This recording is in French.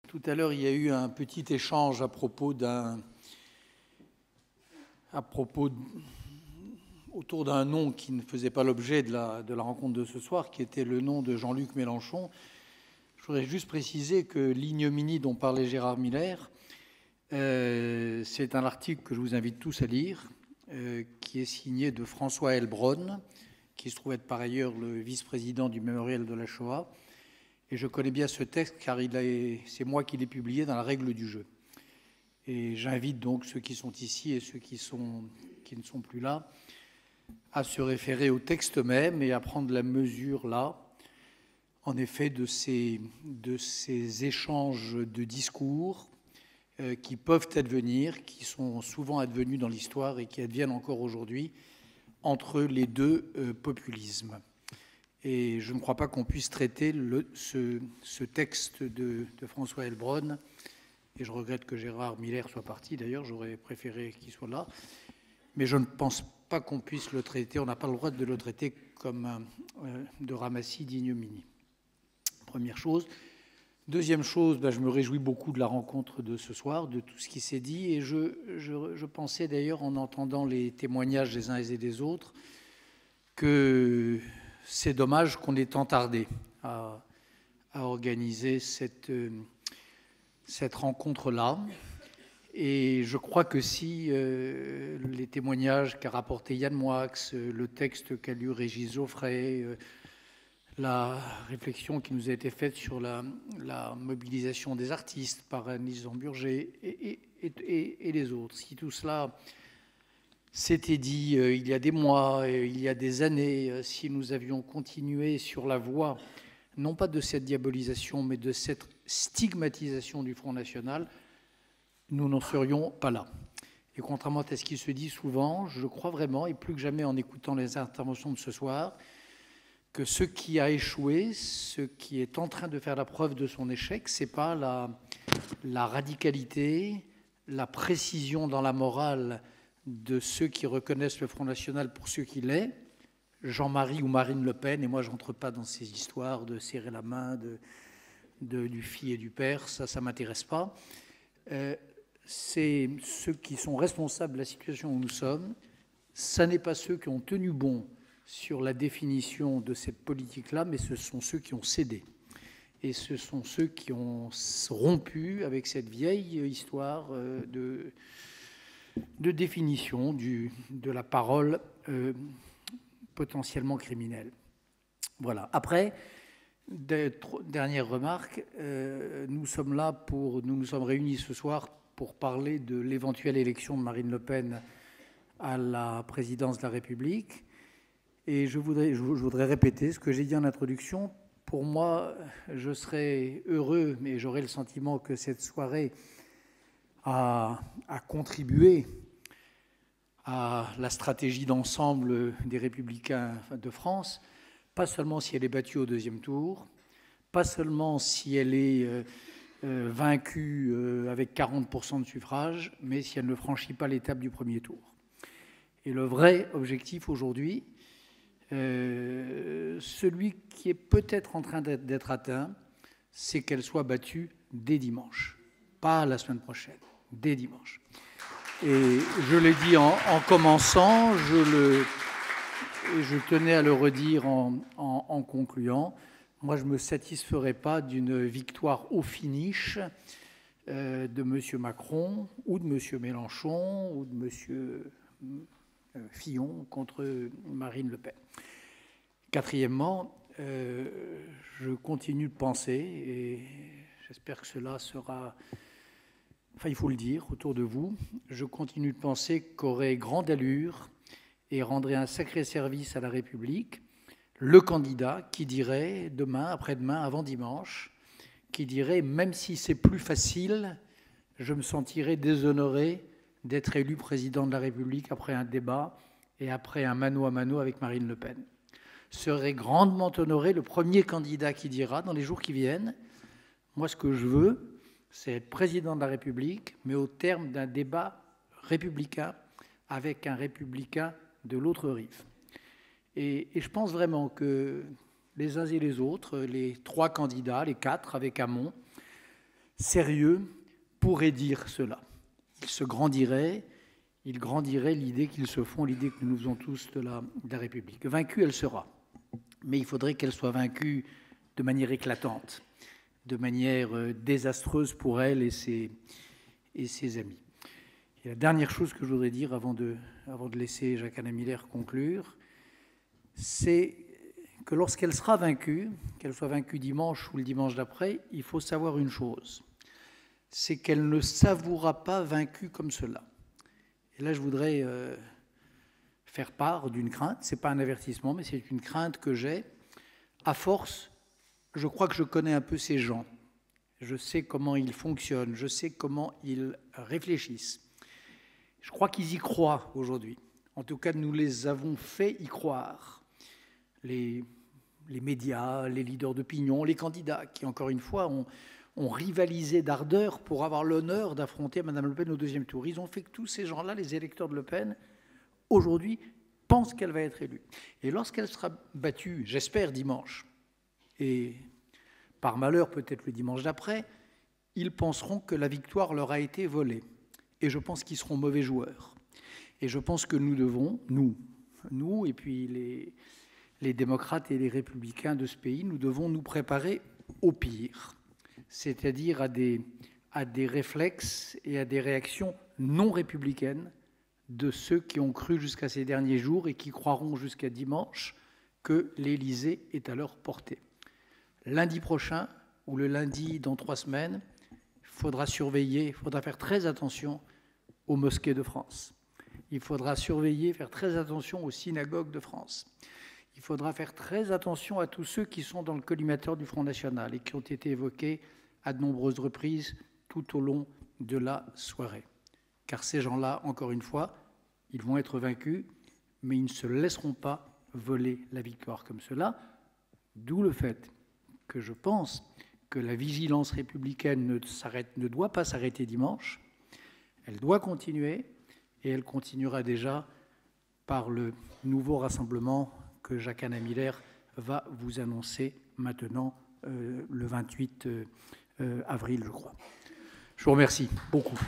Tout à l'heure, il y a eu un petit échange autour d'un nom qui ne faisait pas l'objet de la rencontre de ce soir, qui était le nom de Jean-Luc Mélenchon. Je voudrais juste préciser que l'ignominie dont parlait Gérard Miller, c'est un article que je vous invite tous à lire, qui est signé de François Heilbronn, qui se trouve être par ailleurs le vice-président du Mémorial de la Shoah. Et je connais bien ce texte car c'est moi qui l'ai publié dans la règle du jeu. Et j'invite donc ceux qui sont ici et ceux qui ne sont plus là à se référer au texte même et à prendre la mesure là, en effet, de ces échanges de discours qui peuvent advenir, qui sont souvent advenus dans l'histoire et qui adviennent encore aujourd'hui entre les deux populismes. Et je ne crois pas qu'on puisse traiter ce texte de François Heilbronn, et je regrette que Gérard Miller soit parti, d'ailleurs, j'aurais préféré qu'il soit là, mais je ne pense pas qu'on puisse le traiter, on n'a pas le droit de le traiter comme de ramassis d'ignominie. Première chose. Deuxième chose, je me réjouis beaucoup de la rencontre de ce soir, de tout ce qui s'est dit, et je pensais d'ailleurs, en entendant les témoignages des uns et des autres, que c'est dommage qu'on ait tant tardé à organiser cette rencontre-là. Et je crois que si les témoignages qu'a rapporté Yann Moix, le texte qu'a lu Régis Geoffrey, la réflexion qui nous a été faite sur la mobilisation des artistes par Agnès Zamburger et les autres, si tout cela c'était dit il y a des mois, il y a des années, si nous avions continué sur la voie, non pas de cette diabolisation, mais de cette stigmatisation du Front National, nous n'en serions pas là. Et contrairement à ce qui se dit souvent, je crois vraiment, et plus que jamais en écoutant les interventions de ce soir, que ce qui a échoué, ce qui est en train de faire la preuve de son échec, ce n'est pas la radicalité, la précision dans la morale de ceux qui reconnaissent le Front National pour ce qu'il est, Jean-Marie ou Marine Le Pen, et moi je n'entre pas dans ces histoires de serrer la main du fils et du père, ça ne m'intéresse pas. C'est ceux qui sont responsables de la situation où nous sommes, ça n'est pas ceux qui ont tenu bon sur la définition de cette politique-là, mais ce sont ceux qui ont cédé. Et ce sont ceux qui ont rompu avec cette vieille histoire de définition de la parole potentiellement criminelle. Voilà. Après, dernière remarque, nous sommes réunis ce soir pour parler de l'éventuelle élection de Marine Le Pen à la présidence de la République. Et je voudrais répéter ce que j'ai dit en introduction. Pour moi, je serais heureux, mais j'aurais le sentiment que cette soirée a contribué à la stratégie d'ensemble des Républicains de France, pas seulement si elle est battue au deuxième tour, pas seulement si elle est vaincue avec 40% de suffrage, mais si elle ne franchit pas l'étape du premier tour. Et le vrai objectif aujourd'hui, celui qui est peut-être en train d'être atteint, c'est qu'elle soit battue dès dimanche. Pas la semaine prochaine, dès dimanche. Et je l'ai dit en commençant, et je tenais à le redire en concluant. Moi, je ne me satisferai pas d'une victoire au finish de M. Macron ou de M. Mélenchon ou de M. Fillon contre Marine Le Pen. Quatrièmement, je continue de penser, et j'espère que cela sera... Enfin, il faut le dire autour de vous, je continue de penser qu'aurait grande allure et rendrait un sacré service à la République le candidat qui dirait demain, après-demain, avant dimanche, qui dirait, même si c'est plus facile, je me sentirais déshonoré d'être élu président de la République après un débat et après un mano à mano avec Marine Le Pen. Serait grandement honoré le premier candidat qui dira, dans les jours qui viennent, moi ce que je veux, c'est être président de la République, mais au terme d'un débat républicain avec un républicain de l'autre rive. Et je pense vraiment que les uns et les autres, les trois candidats, les quatre avec Hamon, sérieux pourrait dire cela. Il grandirait l'idée qu'ils se font, l'idée que nous faisons tous de la République. Vaincue, elle sera. Mais il faudrait qu'elle soit vaincue de manière éclatante, de manière désastreuse pour elle et ses amis. Et la dernière chose que je voudrais dire avant de laisser Jacques-Alain Miller conclure, c'est que lorsqu'elle sera vaincue, qu'elle soit vaincue dimanche ou le dimanche d'après, il faut savoir une chose, c'est qu'elle ne s'avouera pas vaincue comme cela. Et là, je voudrais faire part d'une crainte, ce n'est pas un avertissement, mais c'est une crainte que j'ai. À force, je crois que je connais un peu ces gens. Je sais comment ils fonctionnent, je sais comment ils réfléchissent. Je crois qu'ils y croient aujourd'hui. En tout cas, nous les avons fait y croire. Les médias, les leaders d'opinion, les candidats qui, encore une fois, ont rivalisé d'ardeur pour avoir l'honneur d'affronter Mme Le Pen au deuxième tour. Ils ont fait que tous ces gens-là, les électeurs de Le Pen, aujourd'hui, pensent qu'elle va être élue. Et lorsqu'elle sera battue, j'espère dimanche, et par malheur peut-être le dimanche d'après, ils penseront que la victoire leur a été volée. Et je pense qu'ils seront mauvais joueurs. Et je pense que nous devons, nous et puis les démocrates et les républicains de ce pays, nous devons nous préparer au pire, c'est-à-dire à des réflexes et à des réactions non républicaines de ceux qui ont cru jusqu'à ces derniers jours et qui croiront jusqu'à dimanche que l'Élysée est à leur portée. Lundi prochain, ou le lundi dans 3 semaines, il faudra surveiller, il faudra faire très attention aux mosquées de France. Il faudra surveiller, faire très attention aux synagogues de France. Il faudra faire très attention à tous ceux qui sont dans le collimateur du Front National et qui ont été évoqués à de nombreuses reprises tout au long de la soirée. Car ces gens-là, encore une fois, ils vont être vaincus, mais ils ne se laisseront pas voler la victoire comme cela, d'où le fait que je pense que la vigilance républicaine ne doit pas s'arrêter dimanche, elle doit continuer, et elle continuera déjà par le nouveau rassemblement que Jacques-Alain Miller va vous annoncer maintenant, le 28 avril, je crois. Je vous remercie beaucoup.